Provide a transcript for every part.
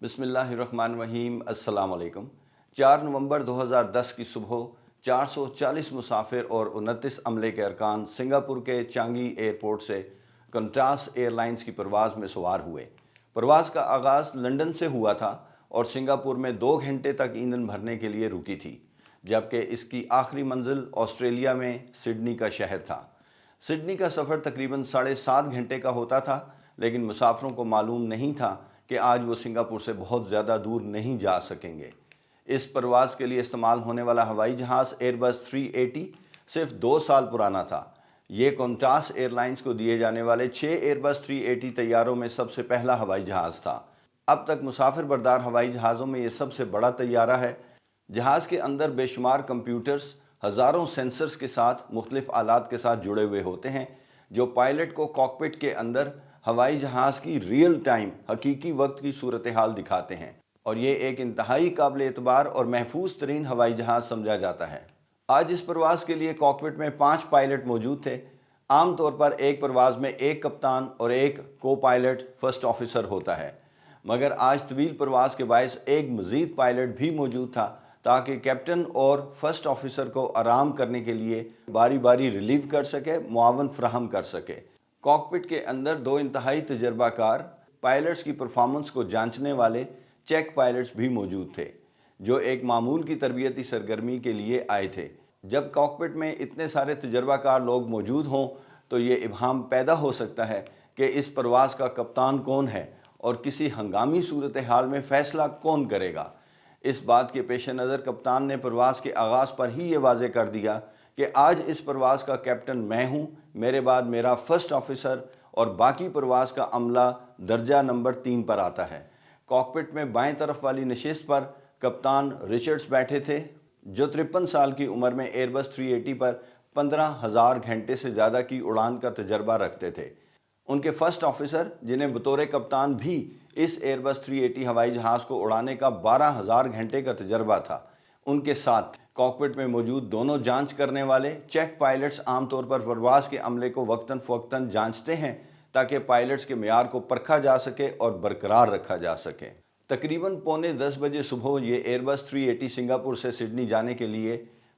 بسم اللہ الرحمن الرحیم۔ السلام علیکم۔ 4 نومبر 2010 کی صبح 440 مسافر اور 29 عملے کے ارکان سنگاپور کے چانگی ایئرپورٹ سے کنٹاس ایئر لائنز کی پرواز میں سوار ہوئے۔ پرواز کا آغاز لندن سے ہوا تھا اور سنگاپور میں 2 گھنٹے تک ایندھن بھرنے کے لیے رکی تھی، جبکہ اس کی آخری منزل آسٹریلیا میں سڈنی کا شہر تھا۔ سڈنی کا سفر تقریباً 7.5 گھنٹے کا ہوتا تھا، لیکن مسافروں کو معلوم نہیں تھا کہ آج وہ سنگاپور سے بہت زیادہ دور نہیں جا سکیں گے۔ اس پرواز کے لیے استعمال ہونے والا ہوائی جہاز ایئر بس 380 صرف 2 سال پرانا تھا۔ یہ قنٹاس ایئر لائنز کو دیے جانے والے 6 ایئر بس 380 طیاروں میں سب سے پہلا ہوائی جہاز تھا۔ اب تک مسافر بردار ہوائی جہازوں میں یہ سب سے بڑا طیارہ ہے۔ جہاز کے اندر بے شمار کمپیوٹرز، ہزاروں سینسرز کے ساتھ مختلف آلات کے ساتھ جڑے ہوئے ہوتے ہیں، جو پائلٹ کو کاکپٹ کے اندر ہوائی جہاز کی ریئل ٹائم حقیقی وقت کی صورتحال دکھاتے ہیں، اور یہ ایک انتہائی قابل اعتبار اور محفوظ ترین ہوائی جہاز سمجھا جاتا ہے۔ آج اس پرواز کے لیے کاکپٹ میں 5 پائلٹ موجود تھے۔ عام طور پر ایک پرواز میں ایک کپتان اور ایک کو پائلٹ فرسٹ آفیسر ہوتا ہے، مگر آج طویل پرواز کے باعث ایک مزید پائلٹ بھی موجود تھا تاکہ کیپٹن اور فرسٹ آفیسر کو آرام کرنے کے لیے باری باری ریلیو کر سکے، معاون فراہم کر سکے۔ کاکپٹ کے اندر 2 انتہائی تجربہ کار پائلٹس کی پرفارمنس کو جانچنے والے چیک پائلٹس بھی موجود تھے، جو ایک معمول کی تربیتی سرگرمی کے لیے آئے تھے۔ جب کاکپٹ میں اتنے سارے تجربہ کار لوگ موجود ہوں تو یہ ابہام پیدا ہو سکتا ہے کہ اس پرواز کا کپتان کون ہے اور کسی ہنگامی صورتحال میں فیصلہ کون کرے گا۔ اس بات کے پیش نظر کپتان نے پرواز کے آغاز پر ہی یہ واضح کر دیا کہ آج اس پرواز کا کیپٹن میں ہوں، میرے بعد میرا فرسٹ آفیسر اور باقی پرواز کا عملہ درجہ نمبر 3 پر آتا ہے۔ کاکپٹ میں بائیں طرف والی نشست پر کپتان رچرڈز بیٹھے تھے، جو 53 سال کی عمر میں ایئر بس 380 پر 15,000 گھنٹے سے زیادہ کی اڑان کا تجربہ رکھتے تھے۔ ان کے فرسٹ آفیسر، جنہیں بطور کپتان بھی اس ایئر بس 380 ہوائی جہاز کو اڑانے کا 12,000 گھنٹے کا تجربہ تھا، ان کے ساتھ تھے۔ کاکپٹ میں موجود دونوں جانچ کرنے والے چیک پائلٹس عام طور پر پرواز کے عملے کو وقتاً فوقتاً جانچتے ہیں تاکہ پائلٹس کے معیار کو پرکھا جا سکے اور برقرار رکھا جا سکے۔ تقریباً 9:45 بجے صبح یہ ایئر بس 380 سنگاپور سے سڈنی جانے کے لیے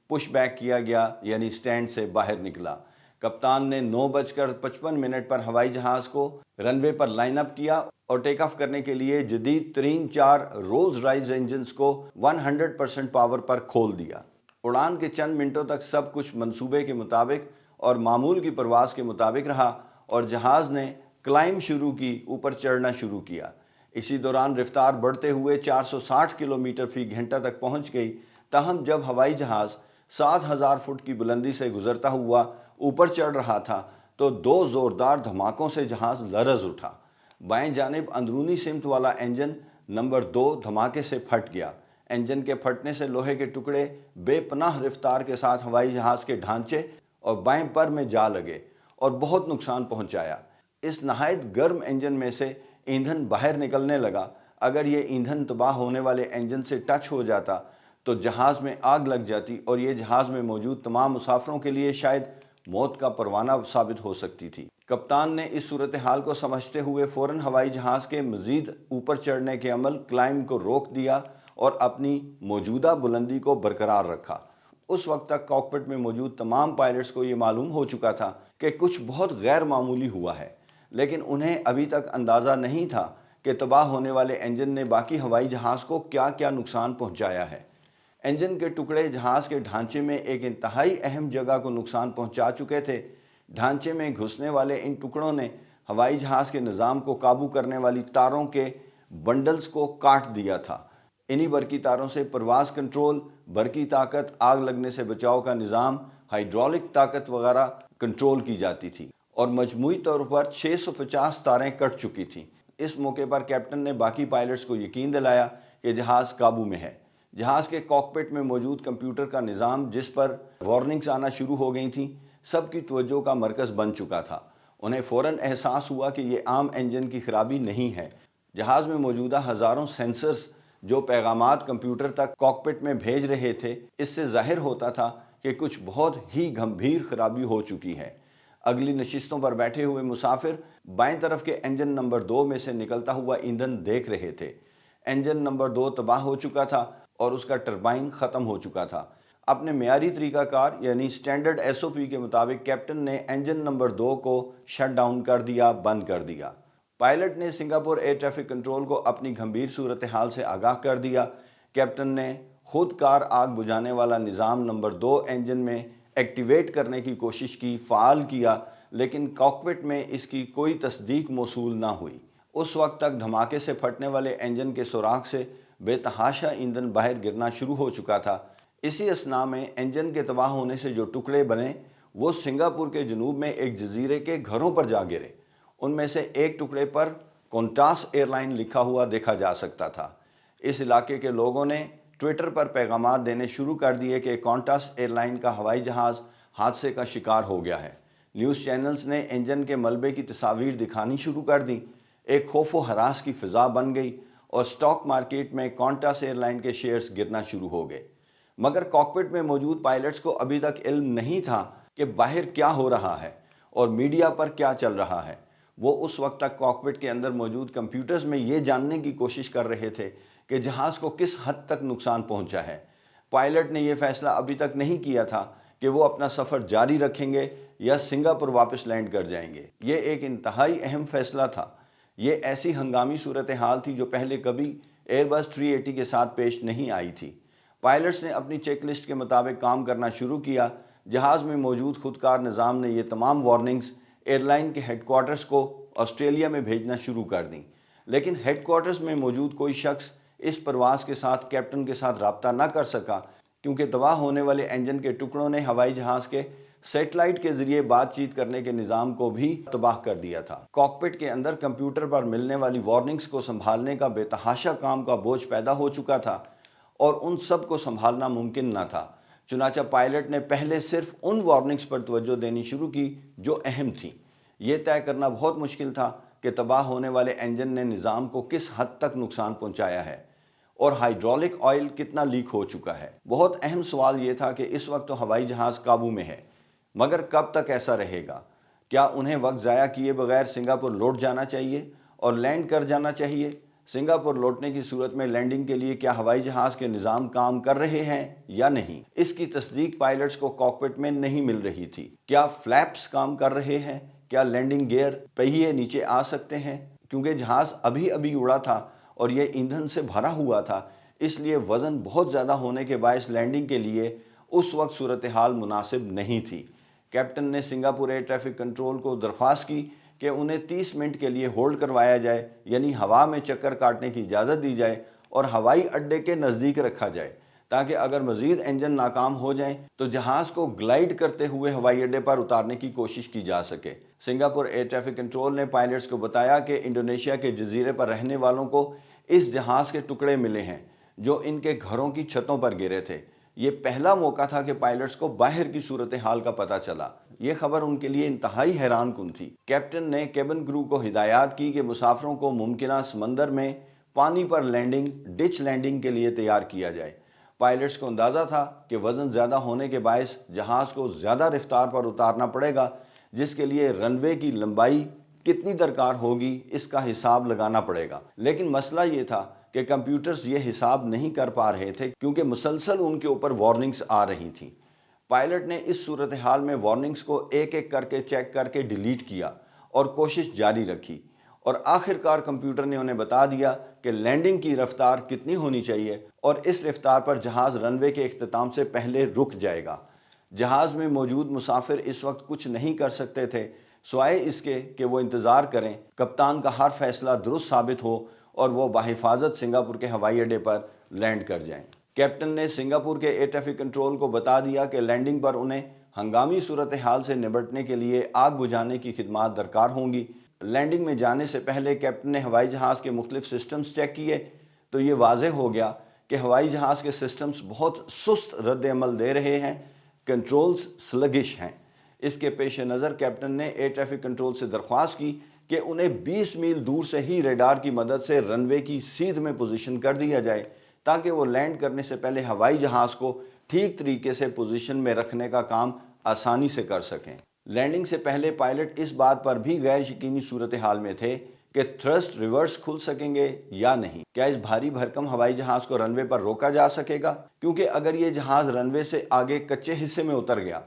پش بیک کیا گیا، یعنی سٹینڈ سے باہر نکلا۔ کپتان نے 9:55 پر ہوائی جہاز کو رن وے پر لائن اپ کیا اور ٹیک آف کرنے کے لیے جدید ترین 4 رولز رائس انجنز کو 100% پاور پر کھول دیا۔ اڑان کے چند منٹوں تک سب کچھ منصوبے کے مطابق اور معمول کی پرواز کے مطابق رہا اور جہاز نے کلائم شروع کی، اوپر چڑھنا شروع کیا۔ اسی دوران رفتار بڑھتے ہوئے 460 کلومیٹر فی گھنٹہ تک پہنچ گئی، تاہم جب ہوائی جہاز 7,000 فٹ کی بلندی سے گزرتا ہوا اوپر چڑھ رہا تھا تو 2 زوردار دھماکوں سے جہاز لرز اٹھا۔ بائیں جانب اندرونی سمت والا انجن نمبر 2 دھماکے سے پھٹ گیا۔ انجن کے پھٹنے سے لوہے کے ٹکڑے بے پناہ رفتار کے ساتھ ہوائی جہاز کے ڈھانچے اور بائیں پر میں جا لگے اور بہت نقصان پہنچایا۔ اس نہایت گرم انجن میں سے ایندھن باہر نکلنے لگا۔ اگر یہ ایندھن تباہ ہونے والے انجن سے ٹچ ہو جاتا تو جہاز میں آگ لگ جاتی اور یہ جہاز میں موجود تمام مسافروں کے لیے شاید موت کا پروانہ ثابت ہو سکتی تھی۔ کپتان نے اس صورتحال کو سمجھتے ہوئے فوراً ہوائی جہاز کے مزید اوپر چڑھنے کے عمل کلائم کو روک دیا اور اپنی موجودہ بلندی کو برقرار رکھا۔ اس وقت تک کاکپٹ میں موجود تمام پائلٹس کو یہ معلوم ہو چکا تھا کہ کچھ بہت غیر معمولی ہوا ہے، لیکن انہیں ابھی تک اندازہ نہیں تھا کہ تباہ ہونے والے انجن نے باقی ہوائی جہاز کو کیا کیا نقصان پہنچایا ہے۔ انجن کے ٹکڑے جہاز کے ڈھانچے میں ایک انتہائی اہم جگہ کو نقصان پہنچا چکے تھے۔ ڈھانچے میں گھسنے والے ان ٹکڑوں نے ہوائی جہاز کے نظام کو قابو کرنے والی تاروں کے بنڈلز کو کاٹ دیا تھا۔ انہی برقی تاروں سے پرواز کنٹرول، برقی طاقت، آگ لگنے سے بچاؤ کا نظام، ہائیڈرولک طاقت وغیرہ کنٹرول کی جاتی تھی، اور مجموعی طور پر 650 تاریں کٹ چکی تھیں۔ اس موقع پر کیپٹن نے باقی پائلٹس کو یقین دلایا کہ جہاز قابو میں ہے۔ جہاز کے کاکپٹ میں موجود کمپیوٹر کا نظام، جس پر وارننگز آنا شروع ہو گئی تھیں، سب کی توجہ کا مرکز بن چکا تھا۔ انہیں فوراً احساس ہوا کہ یہ عام انجن کی خرابی نہیں ہے۔ جہاز میں موجودہ ہزاروں سینسرز جو پیغامات کمپیوٹر تک کاکپٹ میں بھیج رہے تھے، اس سے ظاہر ہوتا تھا کہ کچھ بہت ہی گھمبیر خرابی ہو چکی ہے۔ اگلی نشستوں پر بیٹھے ہوئے مسافر بائیں طرف کے انجن نمبر 2 میں سے نکلتا ہوا ایندھن دیکھ رہے تھے۔ انجن نمبر 2 تباہ ہو چکا تھا اور اس کا ٹربائن ختم ہو چکا تھا۔ اپنے معیاری طریقہ کار یعنی سٹینڈرڈ ایس او پی کے مطابق کیپٹن نے انجن نمبر 2 کو شٹ ڈاؤن کر دیا، بند کر دیا۔ پائلٹ نے سنگاپور ایئر ٹریفک کنٹرول کو اپنی گھمبیر صورتحال سے آگاہ کر دیا۔ کیپٹن نے خود کار آگ بجھانے والا نظام نمبر 2 انجن میں ایکٹیویٹ کرنے کی کوشش کی، فعال کیا، لیکن کاکپٹ میں اس کی کوئی تصدیق موصول نہ ہوئی۔ اس وقت تک دھماکے سے پھٹنے والے انجن کے سوراخ سے بے تحاشا ایندھن باہر گرنا شروع ہو چکا تھا۔ اسی اثناء میں انجن کے تباہ ہونے سے جو ٹکڑے بنے وہ سنگاپور کے جنوب میں ایک جزیرے کے گھروں پر جا گرے۔ ان میں سے ایک ٹکڑے پر کونٹاس ایئر لائن لکھا ہوا دیکھا جا سکتا تھا۔ اس علاقے کے لوگوں نے ٹویٹر پر پیغامات دینے شروع کر دیے کہ کونٹاس ایئر لائن کا ہوائی جہاز حادثے کا شکار ہو گیا ہے۔ نیوز چینلز نے انجن کے ملبے کی تصاویر دکھانی شروع کر دیں۔ ایک خوف و ہراس کی فضا بن گئی اور سٹاک مارکیٹ میں کونٹاس ایئر لائن کے شیئرز گرنا شروع ہو گئے۔ مگر کاکپٹ میں موجود پائلٹس کو ابھی تک علم نہیں تھا کہ باہر کیا ہو رہا ہے اور میڈیا پر کیا چل رہا ہے۔ وہ اس وقت تک کاکپٹ کے اندر موجود کمپیوٹرز میں یہ جاننے کی کوشش کر رہے تھے کہ جہاز کو کس حد تک نقصان پہنچا ہے۔ پائلٹ نے یہ فیصلہ ابھی تک نہیں کیا تھا کہ وہ اپنا سفر جاری رکھیں گے یا سنگاپور واپس لینڈ کر جائیں گے۔ یہ ایک انتہائی اہم فیصلہ تھا۔ یہ ایسی ہنگامی صورتحال تھی جو پہلے کبھی ایئر بس 380 کے ساتھ پیش نہیں آئی تھی۔ پائلٹس نے اپنی چیک لسٹ کے مطابق کام کرنا شروع کیا۔ جہاز میں موجود خودکار نظام نے یہ تمام وارننگز ایئر لائن کے ہیڈ کوارٹرز کو آسٹریلیا میں بھیجنا شروع کر دیں، لیکن ہیڈ کوارٹرز میں موجود کوئی شخص اس پرواز کے ساتھ کیپٹن کے ساتھ رابطہ نہ کر سکا، کیونکہ تباہ ہونے والے انجن کے ٹکڑوں نے ہوائی جہاز کے سیٹلائٹ کے ذریعے بات چیت کرنے کے نظام کو بھی تباہ کر دیا تھا۔ کاکپٹ کے اندر کمپیوٹر پر ملنے والی وارننگز کو سنبھالنے کا بے تحاشا کام کا بوجھ پیدا ہو چکا تھا اور ان سب کو سنبھالنا ممکن نہ تھا۔ چنانچہ پائلٹ نے پہلے صرف ان وارننگز پر توجہ دینی شروع کی جو اہم تھیں۔ یہ طے کرنا بہت مشکل تھا کہ تباہ ہونے والے انجن نے نظام کو کس حد تک نقصان پہنچایا ہے اور ہائیڈرولک آئل کتنا لیک ہو چکا ہے۔ بہت اہم سوال یہ تھا کہ اس وقت تو ہوائی جہاز قابو میں ہے، مگر کب تک ایسا رہے گا؟ کیا انہیں وقت ضائع کیے بغیر سنگاپور لوٹ جانا چاہیے اور لینڈ کر جانا چاہیے؟ سنگاپور لوٹنے کی صورت میں لینڈنگ کے لیے کیا ہوائی جہاز کے نظام کام کر رہے ہیں یا نہیں؟ اس کی تصدیق پائلٹس کو کاکپٹ میں نہیں مل رہی تھی۔ کیا فلیپس کام کر رہے ہیں؟ کیا لینڈنگ گیئر پہیے نیچے آ سکتے ہیں؟ کیونکہ جہاز ابھی اڑا تھا اور یہ ایندھن سے بھرا ہوا تھا، اس لیے وزن بہت زیادہ ہونے کے باعث لینڈنگ کے لیے اس وقت صورتحال مناسب نہیں تھی۔ کیپٹن نے سنگاپور ایئر ٹریفک کنٹرول کو درخواست کی کہ انہیں 30 منٹ کے لیے ہولڈ کروایا جائے، یعنی ہوا میں چکر کاٹنے کی اجازت دی جائے اور ہوائی اڈے کے نزدیک رکھا جائے، تاکہ اگر مزید انجن ناکام ہو جائیں تو جہاز کو گلائیڈ کرتے ہوئے ہوائی اڈے پر اتارنے کی کوشش کی جا سکے۔ سنگاپور ایئر ٹریفک کنٹرول نے پائلٹس کو بتایا کہ انڈونیشیا کے جزیرے پر رہنے والوں کو اس جہاز کے ٹکڑے ملے ہیں جو ان کے گھروں کی چھتوں پر گرے تھے۔ یہ پہلا موقع تھا کہ پائلٹس کو باہر کی صورتحال کا پتہ چلا۔ یہ خبر ان کے لیے انتہائی حیران کن تھی۔ کیپٹن نے کیبن کرو کو ہدایات کی کہ مسافروں کو ممکنہ سمندر میں پانی پر لینڈنگ، ڈچ لینڈنگ کے لیے تیار کیا جائے۔ پائلٹس کو اندازہ تھا کہ وزن زیادہ ہونے کے باعث جہاز کو زیادہ رفتار پر اتارنا پڑے گا، جس کے لیے رن وے کی لمبائی کتنی درکار ہوگی اس کا حساب لگانا پڑے گا۔ لیکن مسئلہ یہ تھا کہ کمپیوٹرز یہ حساب نہیں کر پا رہے تھے کیونکہ مسلسل ان کے اوپر وارننگز آ رہی تھیں۔ پائلٹ نے اس صورتحال میں وارننگز کو ایک ایک کر کے چیک کر کے ڈیلیٹ کیا اور کوشش جاری رکھی، اور آخر کار کمپیوٹر نے انہیں بتا دیا کہ لینڈنگ کی رفتار کتنی ہونی چاہیے اور اس رفتار پر جہاز رن وے کے اختتام سے پہلے رک جائے گا۔ جہاز میں موجود مسافر اس وقت کچھ نہیں کر سکتے تھے سوائے اس کے کہ وہ انتظار کریں کپتان کا ہر فیصلہ درست ثابت ہو اور وہ بحفاظت سنگاپور کے ہوائی اڈے پر لینڈ کر جائیں۔ کیپٹن نے سنگاپور کے ایئر ٹریفک کنٹرول کو بتا دیا کہ لینڈنگ پر انہیں ہنگامی صورتحال سے نمٹنے کے لیے آگ بجھانے کی خدمات درکار ہوں گی۔ لینڈنگ میں جانے سے پہلے کیپٹن نے ہوائی جہاز کے مختلف سسٹمز چیک کیے تو یہ واضح ہو گیا کہ ہوائی جہاز کے سسٹمز بہت سست رد عمل دے رہے ہیں، کنٹرولز سلگش ہیں۔ اس کے پیش نظر کیپٹن نے ایئر ٹریفک کنٹرول سے درخواست کی کہ انہیں 20 میل دور سے ہی ریڈار کی مدد سے رن وے کی سیدھ میں پوزیشن کر دیا جائے تاکہ وہ لینڈ کرنے سے پہلے ہوائی جہاز کو ٹھیک طریقے سے پوزیشن میں رکھنے کا کام آسانی سے کر سکیں۔ لینڈنگ سے پہلے پائلٹ اس بات پر بھی غیر یقینی صورتحال میں تھے کہ تھرسٹ ریورس کھل سکیں گے یا نہیں؟ کیا اس بھاری بھرکم ہوائی جہاز کو رن وے پر روکا جا سکے گا؟ کیونکہ اگر یہ جہاز رن وے سے آگے کچے حصے میں اتر گیا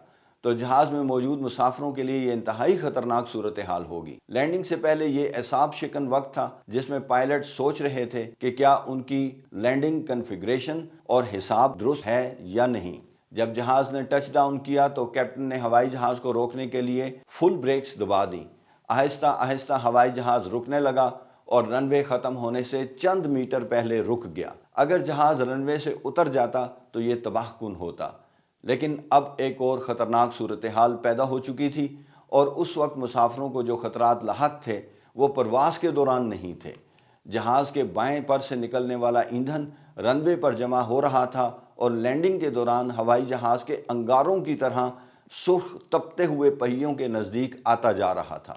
تو جہاز میں موجود مسافروں کے لیے یہ انتہائی خطرناک صورتحال ہوگی۔ لینڈنگ سے پہلے یہ اعصاب شکن وقت تھا جس میں پائلٹ سوچ رہے تھے کہ کیا ان کی لینڈنگ کنفیگریشن اور حساب درست ہے یا نہیں۔ جب جہاز نے ٹچ ڈاؤن کیا تو کیپٹن نے ہوائی جہاز کو روکنے کے لیے فل بریکس دبا دی۔ آہستہ آہستہ ہوائی جہاز رکنے لگا اور رن وے ختم ہونے سے چند میٹر پہلے رک گیا۔ اگر جہاز رن وے سے اتر جاتا تو یہ تباہ کن ہوتا، لیکن اب ایک اور خطرناک صورتحال پیدا ہو چکی تھی، اور اس وقت مسافروں کو جو خطرات لاحق تھے وہ پرواز کے دوران نہیں تھے۔ جہاز کے بائیں پر سے نکلنے والا ایندھن رن وے پر جمع ہو رہا تھا اور لینڈنگ کے دوران ہوائی جہاز کے انگاروں کی طرح سرخ تپتے ہوئے پہیوں کے نزدیک آتا جا رہا تھا۔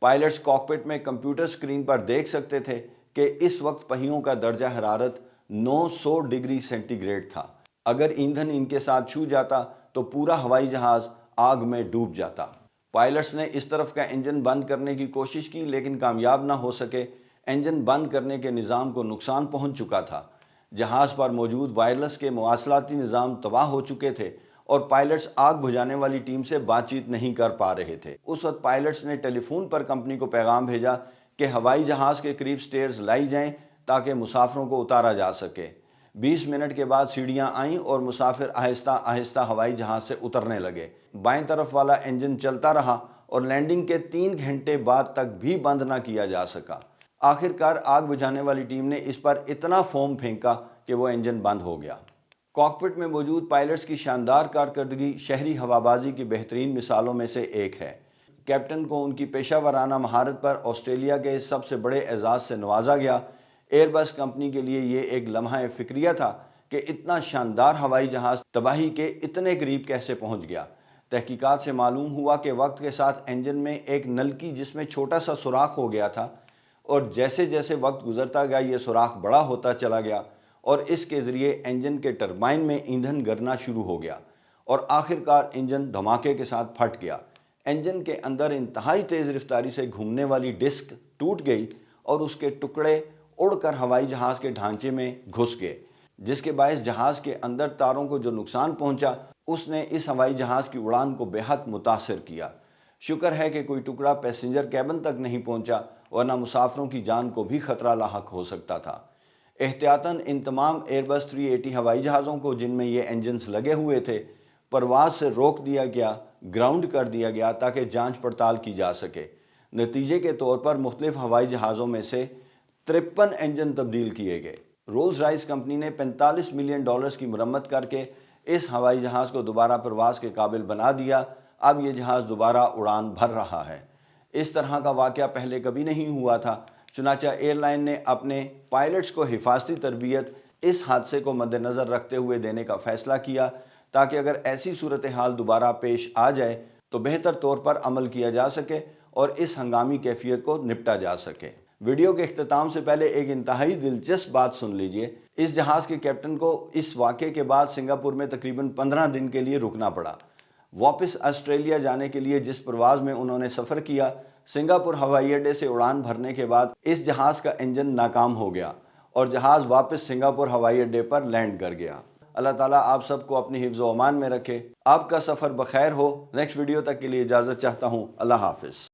پائلٹس کاکپٹ میں کمپیوٹر سکرین پر دیکھ سکتے تھے کہ اس وقت پہیوں کا درجہ حرارت 900 ڈگری سینٹی گریڈ تھا۔ اگر ایندھن ان کے ساتھ چھو جاتا تو پورا ہوائی جہاز آگ میں ڈوب جاتا۔ پائلٹس نے اس طرف کا انجن بند کرنے کی کوشش کی لیکن کامیاب نہ ہو سکے۔ انجن بند کرنے کے نظام کو نقصان پہنچ چکا تھا۔ جہاز پر موجود وائرلیس کے مواصلاتی نظام تباہ ہو چکے تھے اور پائلٹس آگ بجھانے والی ٹیم سے بات چیت نہیں کر پا رہے تھے۔ اس وقت پائلٹس نے ٹیلی فون پر کمپنی کو پیغام بھیجا کہ ہوائی جہاز کے قریب سٹیئرز لائی جائیں تاکہ مسافروں کو اتارا جا سکے۔ 20 منٹ کے بعد سیڑھیاں آئیں اور مسافر آہستہ آہستہ ہوائی جہاز سے اترنے لگے۔ بائیں طرف والا انجن چلتا رہا اور لینڈنگ کے 3 گھنٹے بعد تک بھی بند نہ کیا جا سکا۔ آخر کار آگ بجھانے والی ٹیم نے اس پر اتنا فوم پھینکا کہ وہ انجن بند ہو گیا۔ کاکپٹ میں موجود پائلٹس کی شاندار کارکردگی شہری ہوابازی کی بہترین مثالوں میں سے ایک ہے۔ کیپٹن کو ان کی پیشہ ورانہ مہارت پر آسٹریلیا کے سب سے بڑے اعزاز سے نوازا گیا۔ ایئر بس کمپنی کے لیے یہ ایک لمحہ فکریہ تھا کہ اتنا شاندار ہوائی جہاز تباہی کے اتنے قریب کیسے پہنچ گیا۔ تحقیقات سے معلوم ہوا کہ وقت کے ساتھ انجن میں ایک نلکی جس میں چھوٹا سا سوراخ ہو گیا تھا، اور جیسے جیسے وقت گزرتا گیا یہ سوراخ بڑا ہوتا چلا گیا اور اس کے ذریعے انجن کے ٹربائن میں ایندھن گرنا شروع ہو گیا اور آخر کار انجن دھماکے کے ساتھ پھٹ گیا۔ انجن کے اندر انتہائی تیز رفتاری سے گھومنے والی ڈسک ٹوٹ گئی اور اس کے ٹکڑے اڑ کر ہوائی جہاز کے ڈھانچے میں گھس گئے، جس کے باعث جہاز کے اندر تاروں کو جو نقصان پہنچا اس نے اس ہوائی جہاز کی اڑان کو بے حد متاثر کیا۔ شکر ہے کہ کوئی ٹکڑا پیسنجر کیبن تک نہیں پہنچا، ورنہ مسافروں کی جان کو بھی خطرہ لاحق ہو سکتا تھا۔ احتیاطاً ان تمام ایئر بس 380 ہوائی جہازوں کو جن میں یہ انجنز لگے ہوئے تھے پرواز سے روک دیا گیا، گراؤنڈ کر دیا گیا تاکہ جانچ پڑتال کی جا سکے۔ نتیجے کے طور پر مختلف ہوائی جہازوں میں سے 53 انجن تبدیل کیے گئے۔ رولز رائس کمپنی نے $45 ملین کی مرمت کر کے اس ہوائی جہاز کو دوبارہ پرواز کے قابل بنا دیا۔ اب یہ جہاز دوبارہ اڑان بھر رہا ہے۔ اس طرح کا واقعہ پہلے کبھی نہیں ہوا تھا، چنانچہ ایئر لائن نے اپنے پائلٹس کو حفاظتی تربیت اس حادثے کو مد نظر رکھتے ہوئے دینے کا فیصلہ کیا تاکہ اگر ایسی صورتحال دوبارہ پیش آ جائے تو بہتر طور پر عمل کیا جا سکے اور اس ہنگامی کیفیت کو نپٹا جا سکے۔ ویڈیو کے اختتام سے پہلے ایک انتہائی دلچسپ بات سن لیجئے۔ اس جہاز کے کیپٹن کو اس واقعے کے بعد سنگاپور میں تقریباً 15 دن کے لیے رکنا پڑا۔ واپس آسٹریلیا جانے کے لیے جس پرواز میں انہوں نے سفر کیا، سنگاپور ہوائی اڈے سے اڑان بھرنے کے بعد اس جہاز کا انجن ناکام ہو گیا اور جہاز واپس سنگاپور ہوائی اڈے پر لینڈ کر گیا۔ اللہ تعالیٰ آپ سب کو اپنی حفظ و امان میں رکھے۔ آپ کا سفر بخیر ہو۔ نیکسٹ ویڈیو تک کے لیے اجازت چاہتا ہوں۔ اللہ حافظ۔